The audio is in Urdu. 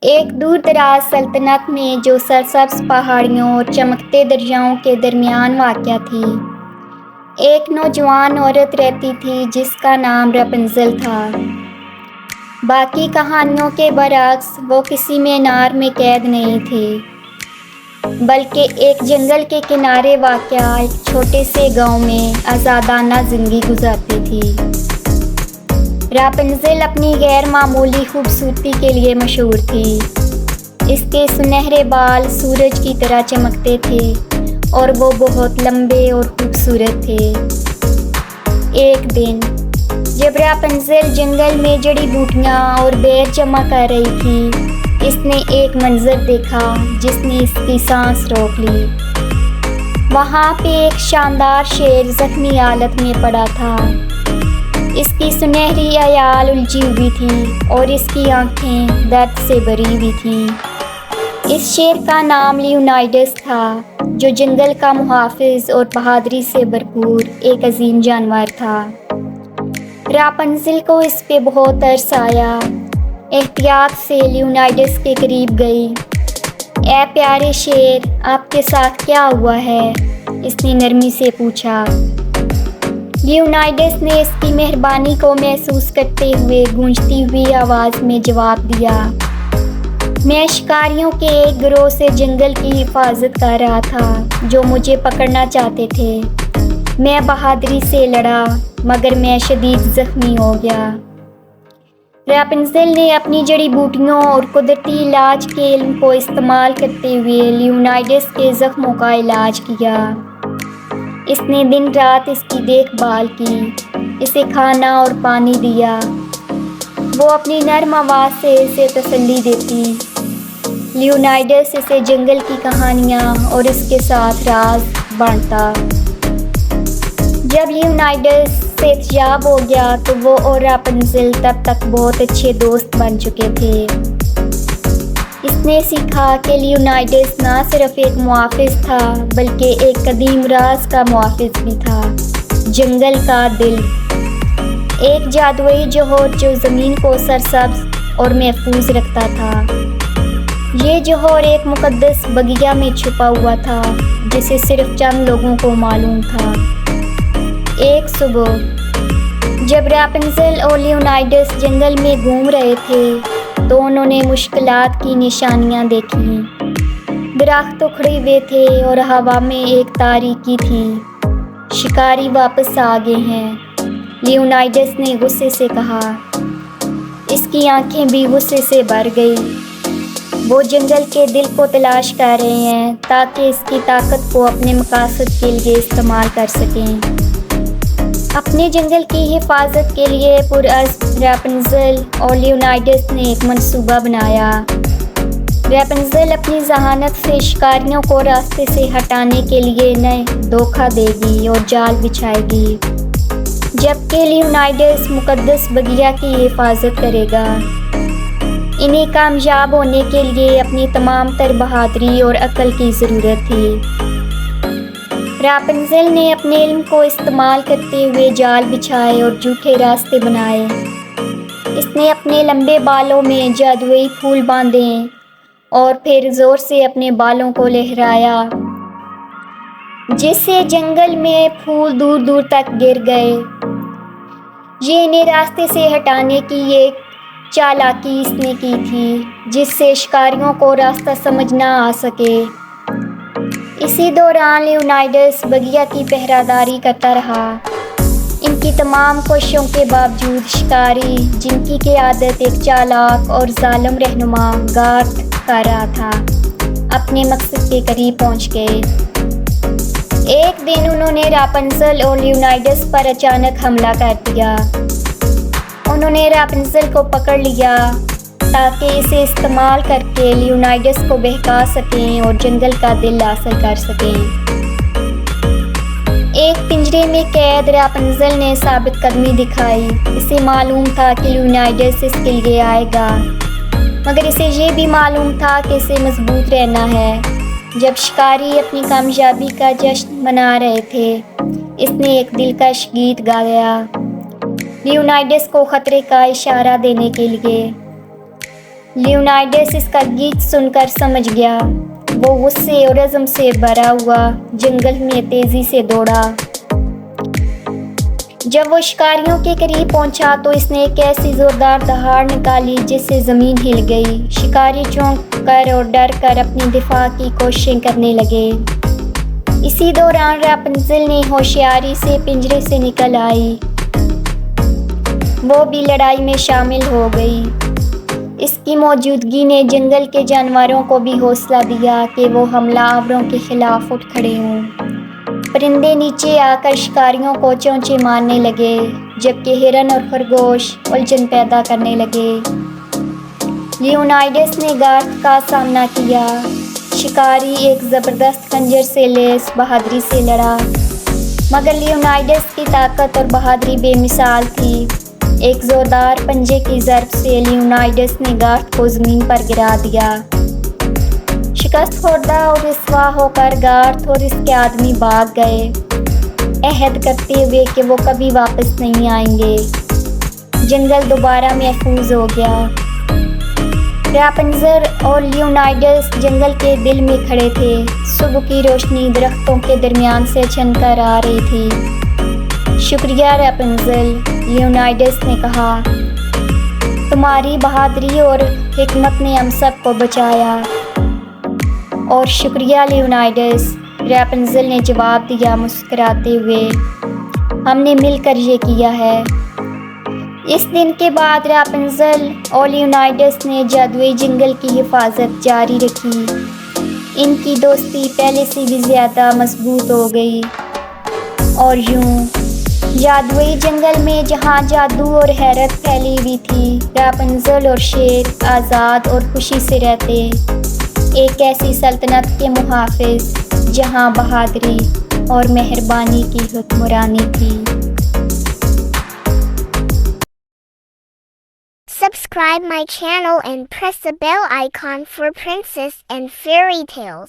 ایک دور دراز سلطنت میں جو سرسبز پہاڑیوں اور چمکتے دریاؤں کے درمیان واقع تھی، ایک نوجوان عورت رہتی تھی جس کا نام راپنزل تھا۔ باقی کہانیوں کے برعکس وہ کسی مینار میں قید نہیں تھی، بلکہ ایک جنگل کے کنارے واقع ایک چھوٹے سے گاؤں میں آزادانہ زندگی گزارتی تھی۔ راپنزل اپنی غیر معمولی خوبصورتی کے لیے مشہور تھی۔ اس کے سنہرے بال سورج کی طرح چمکتے تھے اور وہ بہت لمبے اور خوبصورت تھے۔ ایک دن جب راپنزل جنگل میں جڑی بوٹیاں اور بیر جمع کر رہی تھی، اس نے ایک منظر دیکھا جس نے اس کی سانس روک لی۔ وہاں پہ ایک شاندار شیر زخمی حالت میں پڑا تھا۔ اس کی سنہری عیال الجھی ہوئی تھی اور اس کی آنکھیں درد سے بھری ہوئی تھیں۔ اس شیر کا نام لیونائیڈس تھا، جو جنگل کا محافظ اور بہادری سے بھرپور ایک عظیم جانور تھا۔ راپنزل کو اس پہ بہت ترس آیا۔ احتیاط سے لیونائیڈس کے قریب گئی۔ اے پیارے شیر، آپ کے ساتھ کیا ہوا ہے؟ اس نے نرمی سے پوچھا۔ لیونائیڈس نے اس کی مہربانی کو محسوس کرتے ہوئے گونجتی ہوئی آواز میں جواب دیا، میں شکاریوں کے ایک گروہ سے جنگل کی حفاظت کر رہا تھا جو مجھے پکڑنا چاہتے تھے۔ میں بہادری سے لڑا مگر میں شدید زخمی ہو گیا۔ راپنزل نے اپنی جڑی بوٹیوں اور قدرتی علاج کے علم کو استعمال کرتے ہوئے لیونائیڈس کے زخموں کا علاج کیا۔ اس نے دن رات اس کی دیکھ بھال کی، اسے کھانا اور پانی دیا۔ وہ اپنی نرم آواز سے اسے تسلی دیتی۔ لیونائیڈس اسے جنگل کی کہانیاں اور اس کے ساتھ راز بانٹتا۔ جب لیونائیڈس صحتیاب ہو گیا تو وہ اور راپنزل تب تک بہت اچھے دوست بن چکے تھے۔ اس نے سیکھا کہ لیونائیڈس نہ صرف ایک محافظ تھا بلکہ ایک قدیم راز کا محافظ بھی تھا، جنگل کا دل، ایک جادوئی جوہر جو زمین کو سرسبز اور محفوظ رکھتا تھا۔ یہ جوہر ایک مقدس بگیا میں چھپا ہوا تھا جسے صرف چند لوگوں کو معلوم تھا۔ ایک صبح جب راپنزل اور لیونائیڈس جنگل میں گھوم رہے تھے تو انہوں نے مشکلات کی نشانیاں دیکھیں۔ درخت اکھڑے ہوئے تھے اور ہوا میں ایک تاریکی تھی۔ شکاری واپس آ گئے ہیں، لیونائیڈس نے غصے سے کہا۔ اس کی آنکھیں بھی غصے سے بھر گئی۔ وہ جنگل کے دل کو تلاش کر رہے ہیں تاکہ اس کی طاقت کو اپنے مقاصد کے لیے استعمال کر سکیں۔ اپنے جنگل کی حفاظت کے لیے پرعزم راپنزل اور لیونائیڈس نے ایک منصوبہ بنایا۔ راپنزل اپنی ذہانت سے شکاریوں کو راستے سے ہٹانے کے لیے انہیں دھوکہ دے گی اور جال بچھائے گی، جبکہ لیونائیڈس مقدس بگیا کی حفاظت کرے گا۔ انہیں کامیاب ہونے کے لیے اپنی تمام تر بہادری اور عقل کی ضرورت تھی۔ راپنزل نے اپنے علم کو استعمال کرتے ہوئے جال بچھائے اور جھوٹے راستے بنائے۔ اس نے اپنے لمبے بالوں میں جادوئی پھول باندھے اور پھر زور سے اپنے بالوں کو لہرایا، جس سے جنگل میں پھول دور دور تک گر گئے۔ یہ انہیں راستے سے ہٹانے کی ایک چالاکی اس نے کی تھی جس سے شکاریوں کو راستہ سمجھ نہ آ سکے۔ اسی دوران لیونائیڈس بگیا کی پہرہ داری کرتا رہا۔ ان کی تمام کوششوں کے باوجود شکاری، جن کی قیادت ایک چالاک اور ظالم رہنما گارتھ کر رہا تھا، اپنے مقصد کے قریب پہنچ گئے۔ ایک دن انہوں نے راپنزل اور لیونائیڈس پر اچانک حملہ کر دیا۔ انہوں نے راپنزل کو پکڑ لیا تاکہ اسے استعمال کر کے لیونائیڈس کو بہکا سکیں اور جنگل کا دل حاصل کر سکیں۔ ایک پنجرے میں قید راپنزل نے ثابت قدمی دکھائی۔ اسے معلوم تھا کہ لیونائیڈس اس کے لیے آئے گا، مگر اسے یہ بھی معلوم تھا کہ اسے مضبوط رہنا ہے۔ جب شکاری اپنی کامیابی کا جشن منا رہے تھے، اس نے ایک دلکش گیت گایا، لیونائیڈس کو خطرے کا اشارہ دینے کے لیے۔ لیونائڈس اس کا گیت سن کر سمجھ گیا۔ وہ غصے اور عزم سے بھرا ہوا جنگل میں تیزی سے دوڑا۔ جب وہ شکاریوں کے قریب پہنچا تو اس نے ایک ایسی زوردار دہاڑ نکالی جس سے زمین ہل گئی۔ شکاری چونک کر اور ڈر کر اپنی دفاع کی کوششیں کرنے لگے۔ اسی دوران راپنزل نے ہوشیاری سے پنجرے سے نکل آئی۔ وہ بھی لڑائی میں شامل ہو گئی۔ اس کی موجودگی نے جنگل کے جانوروں کو بھی حوصلہ دیا کہ وہ حملہ آوروں کے خلاف اٹھ کھڑے ہوں۔ پرندے نیچے آ کر شکاریوں کو چونچے مارنے لگے، جبکہ ہرن اور خرگوش الجھن پیدا کرنے لگے۔ لیونائڈس نے گارتھ کا سامنا کیا۔ شکاری ایک زبردست خنجر سے لیس بہادری سے لڑا، مگر لیونائڈس کی طاقت اور بہادری بے مثال تھی۔ ایک زوردار پنجے کی ضرب سے لیونائڈس نے گارتھ کو زمین پر گرا دیا۔ شکست خوردہ اور رسوا ہو کر گارتھ اور اس کے آدمی بھاگ گئے، عہد کرتے ہوئے کہ وہ کبھی واپس نہیں آئیں گے۔ جنگل دوبارہ محفوظ ہو گیا۔ راپنزل اور لیونائڈس جنگل کے دل میں کھڑے تھے۔ صبح کی روشنی درختوں کے درمیان سے چھن کر آ رہی تھی۔ شکریہ راپنزل، لیونائڈس نے کہا، تمہاری بہادری اور حکمت نے ہم سب کو بچایا۔ اور شکریہ لیونائڈس، راپنزل نے جواب دیا مسکراتے ہوئے، ہم نے مل کر یہ کیا ہے۔ اس دن کے بعد راپنزل اور لیونائڈس نے جادوئی جنگل کی حفاظت جاری رکھی۔ ان کی دوستی پہلے سے بھی زیادہ مضبوط ہو گئی، اور یوں جادوئی جنگل میں جہاں جادو اور حیرت پھیلی ہوئی تھی، راپنزل اور شیر آزاد اور خوشی سے رہتے، ایک ایسی سلطنت کے محافظ جہاں بہادری اور مہربانی کی حکمرانی تھی۔ Subscribe my channel and press the bell icon for princess and fairy tales.